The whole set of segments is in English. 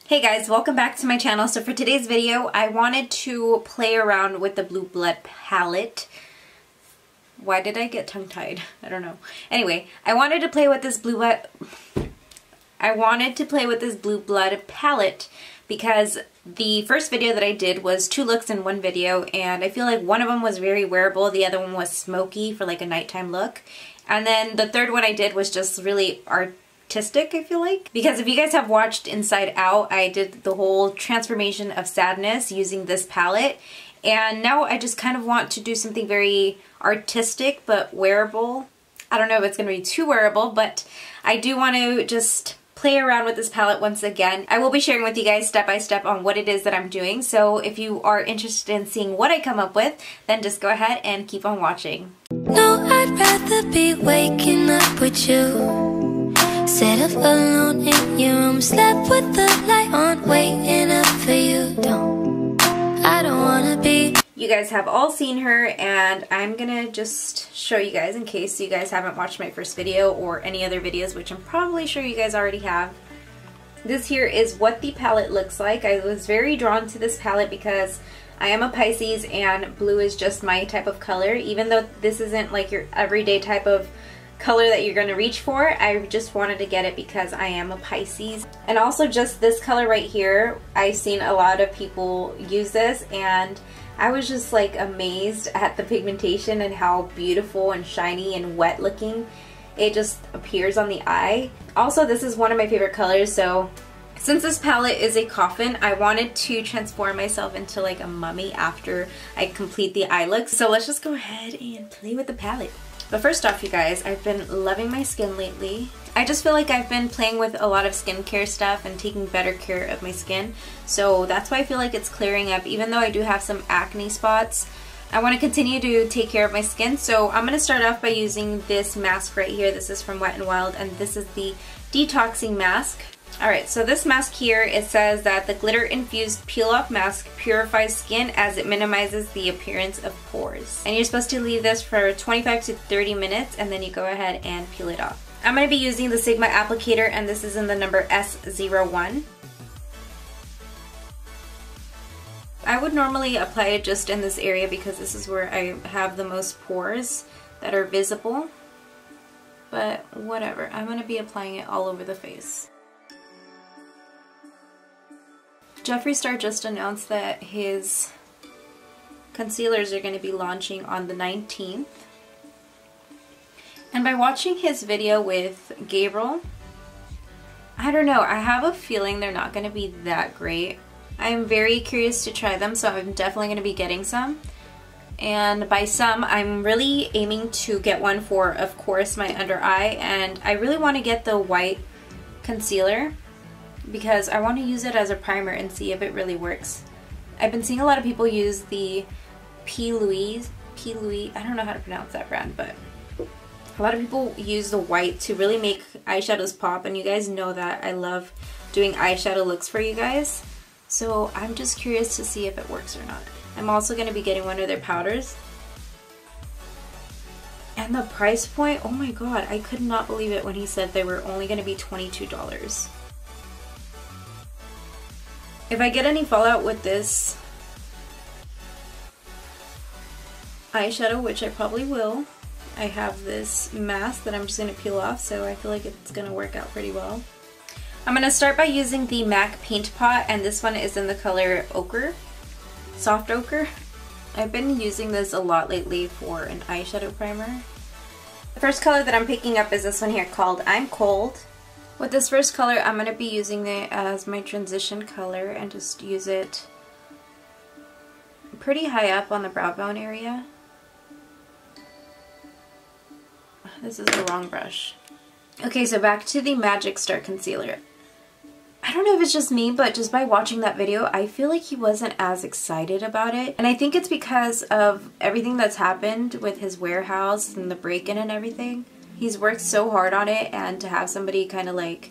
Hey guys, welcome back to my channel. So for today's video, I wanted to play around with the Blue Blood palette. Why did I get tongue-tied? I don't know. Anyway, I wanted to play with this Blue Blood palette because the first video that I did was 2 looks in one video, and I feel like one of them was very wearable, the other one was smoky for like a nighttime look. And then the third one I did was just really artistic, I feel like. Because if you guys have watched Inside Out, I did the whole transformation of sadness using this palette. And now I just kind of want to do something very artistic but wearable. I don't know if it's going to be too wearable, but I do want to just play around with this palette once again. I will be sharing with you guys step by step on what it is that I'm doing. So if you are interested in seeing what I come up with, then just go ahead and keep on watching. No, I'd rather be waking up with you, set up alone in your room, slept with the light on, waiting up for you. I don't wanna be. You guys have all seen her, and I'm gonna just show you guys in case you guys haven't watched my first video or any other videos, which I'm probably sure you guys already have. This here is what the palette looks like. I was very drawn to this palette because I am a Pisces and blue is just my type of color. Even though this isn't like your everyday type of color that you're going to reach for, I just wanted to get it because I am a Pisces. And also just this color right here, I've seen a lot of people use this, and I was just like amazed at the pigmentation and how beautiful and shiny and wet looking it just appears on the eye. Also, this is one of my favorite colors, so since this palette is a coffin, I wanted to transform myself into like a mummy after I complete the eye look. So let's just go ahead and play with the palette. But first off, you guys, I've been loving my skin lately. I just feel like I've been playing with a lot of skincare stuff and taking better care of my skin. So that's why I feel like it's clearing up. Even though I do have some acne spots, I want to continue to take care of my skin. So I'm going to start off by using this mask right here. This is from Wet n Wild, and this is the detoxing mask. Alright, so this mask here, it says that the glitter infused peel off mask purifies skin as it minimizes the appearance of pores. And you're supposed to leave this for 25 to 30 minutes and then you go ahead and peel it off. I'm going to be using the Sigma applicator, and this is in the number S01. I would normally apply it just in this area because this is where I have the most pores that are visible. But whatever, I'm going to be applying it all over the face. Jeffree just announced that his concealers are going to be launching on the 19th. And by watching his video with Gabriel, I don't know, I have a feeling they're not going to be that great. I'm very curious to try them, so I'm definitely going to be getting some. And by some, I'm really aiming to get one for, of course, my under eye. And I really want to get the white concealer because I want to use it as a primer and see if it really works. I've been seeing a lot of people use the P. Louise, I don't know how to pronounce that brand, but a lot of people use the white to really make eyeshadows pop, and you guys know that I love doing eyeshadow looks for you guys. So I'm just curious to see if it works or not. I'm also going to be getting one of their powders. And the price point, oh my god, I could not believe it when he said they were only going to be $22. If I get any fallout with this eyeshadow, which I probably will, I have this mask that I'm just going to peel off, so I feel like it's going to work out pretty well. I'm going to start by using the MAC Paint Pot, and this one is in the color Ochre, Soft Ochre. I've been using this a lot lately for an eyeshadow primer. The first color that I'm picking up is this one here called I'm Cold. With this first color, I'm going to be using it as my transition color and just use it pretty high up on the brow bone area. This is the wrong brush. Okay, so back to the Magic Star Concealer. I don't know if it's just me, but just by watching that video, I feel like he wasn't as excited about it. And I think it's because of everything that's happened with his warehouse and the break-in and everything. He's worked so hard on it, and to have somebody kind of like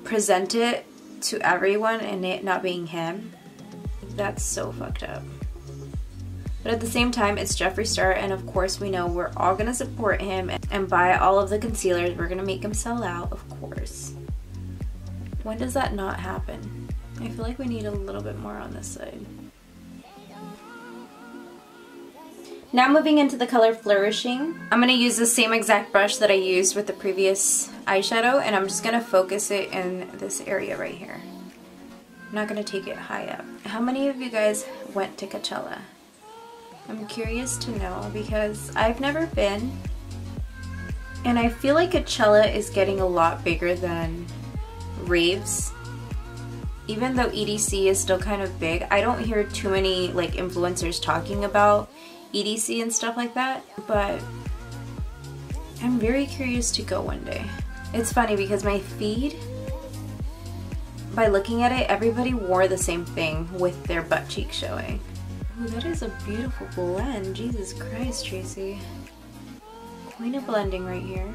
present it to everyone and it not being him, that's so fucked up. But at the same time, it's Jeffree Star, and of course we know we're all gonna support him and buy all of the concealers. We're gonna make him sell out, of course. when does that not happen? I feel like we need a little bit more on this side. Now moving into the color Flourishing, I'm going to use the same exact brush that I used with the previous eyeshadow, and I'm just going to focus it in this area right here. I'm not going to take it high up. How many of you guys went to Coachella? I'm curious to know because I've never been, and I feel like Coachella is getting a lot bigger than raves. Even though EDC is still kind of big, I don't hear too many like influencers talking about EDC and stuff like that, but I'm very curious to go one day. It's funny because my feed, by looking at it, everybody wore the same thing with their butt cheek showing. Ooh, that is a beautiful blend. Jesus Christ, Tracy. Queen of blending right here.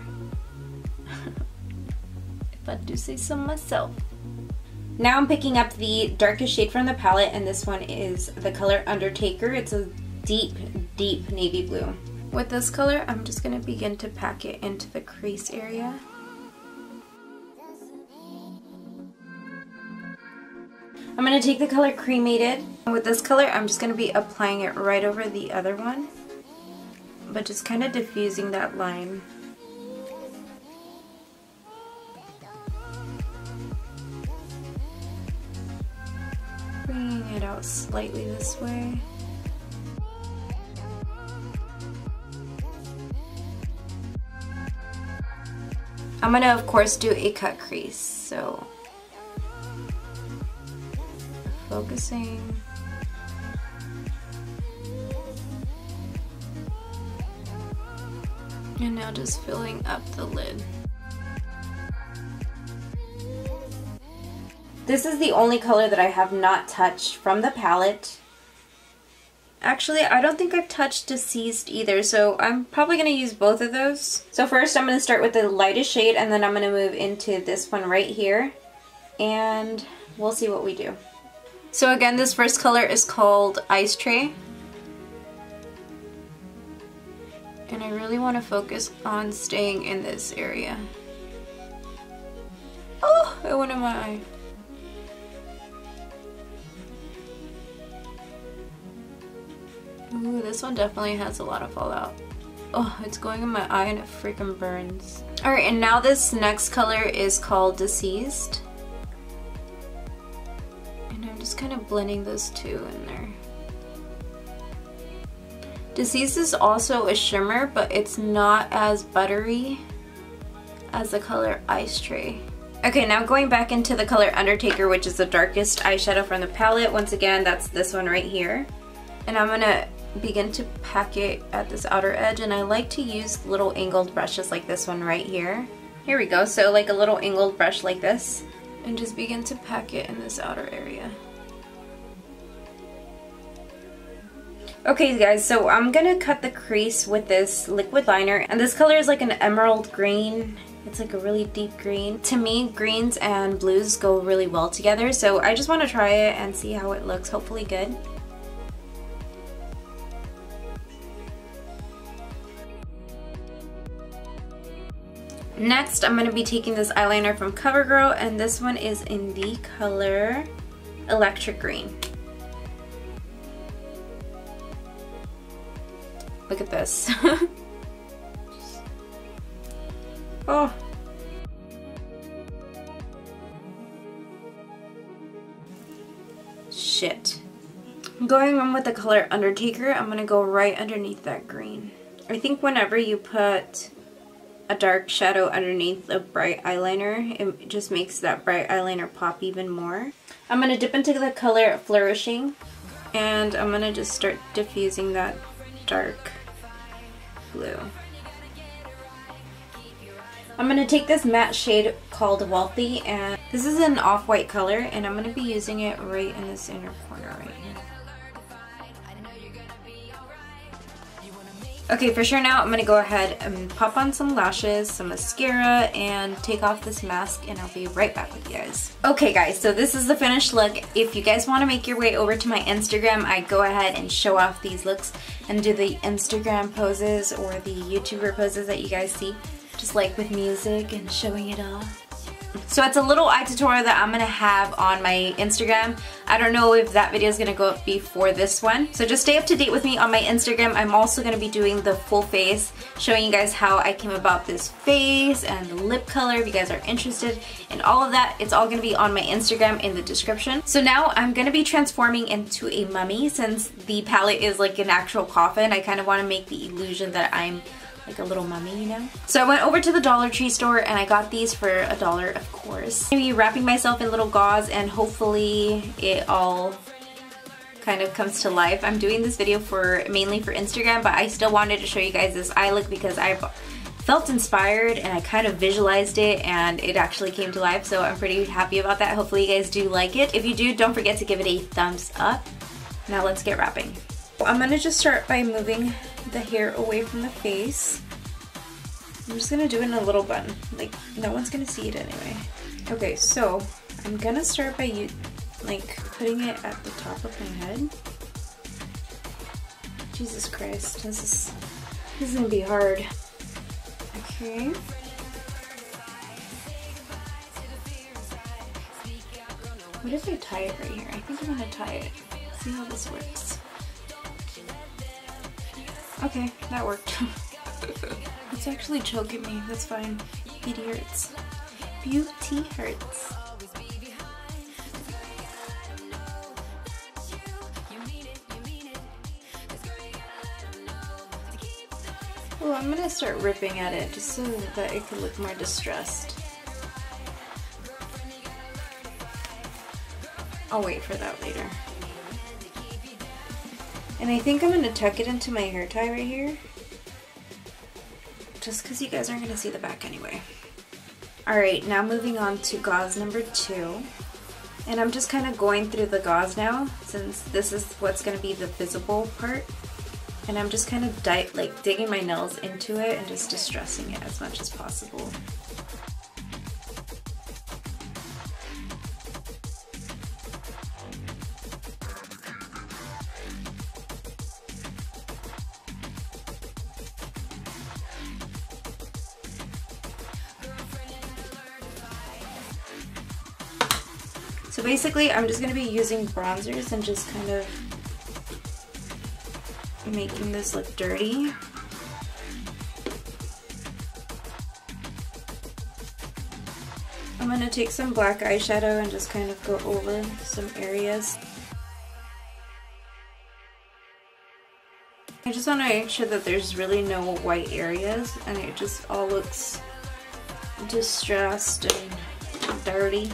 If I do say so myself. Now I'm picking up the darkest shade from the palette, and this one is the color Undertaker. It's a deep, deep navy blue. With this color, I'm just going to begin to pack it into the crease area. I'm going to take the color Cremated. With this color, I'm just going to be applying it right over the other one, but just kind of diffusing that line. Bringing it out slightly this way. I'm going to, of course, do a cut crease, so focusing. And now just filling up the lid. This is the only color that I have not touched from the palette. Actually, I don't think I've touched Deceased either, so I'm probably going to use both of those. So first I'm going to start with the lightest shade, and then I'm going to move into this one right here, and we'll see what we do. So again, this first color is called Ice Tray. And I really want to focus on staying in this area. Oh, it went in my eye. Ooh, this one definitely has a lot of fallout. Oh, it's going in my eye and it freaking burns. Alright, and now this next color is called Deceased. And I'm just kind of blending those two in there. Deceased is also a shimmer, but it's not as buttery as the color Ice Tray. Okay, now going back into the color Undertaker, which is the darkest eyeshadow from the palette. Once again, that's this one right here. And I'm gonna begin to pack it at this outer edge, and I like to use little angled brushes like this one right here. Here we go, so like a little angled brush like this, and just begin to pack it in this outer area. Okay guys, so I'm gonna cut the crease with this liquid liner, and this color is like an emerald green. It's like a really deep green. To me, greens and blues go really well together, so I just want to try it and see how it looks, hopefully good. Next, I'm going to be taking this eyeliner from CoverGirl, and this one is in the color Electric Green. Look at this. Oh. Shit. Going on with the color Undertaker, I'm going to go right underneath that green. I think whenever you put a dark shadow underneath a bright eyeliner, it just makes that bright eyeliner pop even more. I'm going to dip into the color Flourishing, and I'm going to just start diffusing that dark blue. I'm going to take this matte shade called Wealthy, and this is an off-white color, and I'm going to be using it right in this inner corner right here. Okay, for sure now I'm going to go ahead and pop on some lashes, some mascara, and take off this mask, and I'll be right back with you guys. Okay guys, so this is the finished look. If you guys want to make your way over to my Instagram, I go ahead and show off these looks and do the Instagram poses or the YouTuber poses that you guys see, just like with music and showing it off. So it's a little eye tutorial that I'm gonna have on my Instagram. I don't know if that video is gonna go up before this one. So just stay up to date with me on my Instagram. I'm also gonna be doing the full face, showing you guys how I came about this face and the lip color. If you guys are interested in all of that, it's all gonna be on my Instagram in the description. So now I'm gonna be transforming into a mummy. Since the palette is like an actual coffin, I kind of wanna make the illusion that I'm like a little mummy, you know? So I went over to the Dollar Tree store and I got these for $1, of course. I'm gonna be wrapping myself in little gauze and hopefully it all kind of comes to life. I'm doing this video mainly for Instagram, but I still wanted to show you guys this eye look because I felt inspired and I kind of visualized it and it actually came to life, so I'm pretty happy about that. Hopefully you guys do like it. If you do, don't forget to give it a thumbs up. Now let's get wrapping. I'm gonna just start by moving the hair away from the face. I'm just gonna do it in a little bun. Like, no one's gonna see it anyway. Okay, so I'm gonna start by like putting it at the top of my head. Jesus Christ, this is gonna be hard. Okay. What if I tie it right here? I think I'm gonna tie it. See how this works. Okay, that worked. It's actually choking me. That's fine. Beauty hurts. Beauty hurts. Well, I'm gonna start ripping at it just so that it can look more distressed. I'll wait for that later. And I think I'm going to tuck it into my hair tie right here. Just because you guys aren't going to see the back anyway. Alright, now moving on to gauze number 2. And I'm just kind of going through the gauze now, since this is what's going to be the visible part. And I'm just kind of digging my nails into it and just distressing it as much as possible. So basically, I'm just going to be using bronzers and just kind of making this look dirty. I'm going to take some black eyeshadow and just kind of go over some areas. I just want to make sure that there's really no white areas and it just all looks distressed and dirty.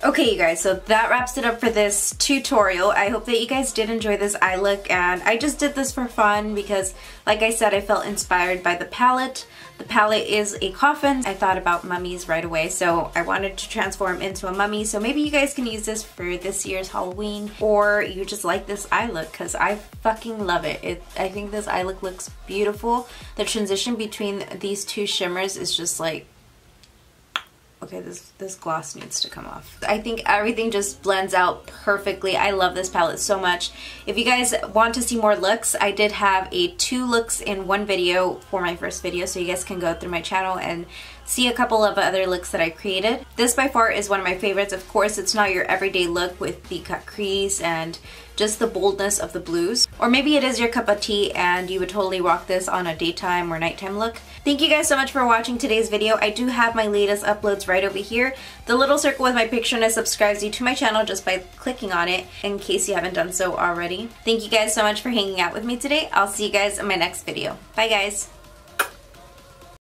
Okay, you guys, so that wraps it up for this tutorial. I hope that you guys did enjoy this eye look, and I just did this for fun because, like I said, I felt inspired by the palette. The palette is a coffin. I thought about mummies right away, so I wanted to transform into a mummy. So maybe you guys can use this for this year's Halloween, or you just like this eye look because I fucking love it. I think this eye look looks beautiful. The transition between these two shimmers is just like, okay, this gloss needs to come off. I think everything just blends out perfectly. I love this palette so much. If you guys want to see more looks, I did have a 2 looks in 1 video for my first video, so you guys can go through my channel and see a couple of other looks that I created. This by far is one of my favorites. Of course, it's not your everyday look with the cut crease and just the boldness of the blues. Or maybe it is your cup of tea and you would totally rock this on a daytime or nighttime look. Thank you guys so much for watching today's video. I do have my latest uploads right over here. The little circle with my picture and it subscribes you to my channel just by clicking on it in case you haven't done so already. Thank you guys so much for hanging out with me today. I'll see you guys in my next video. Bye guys!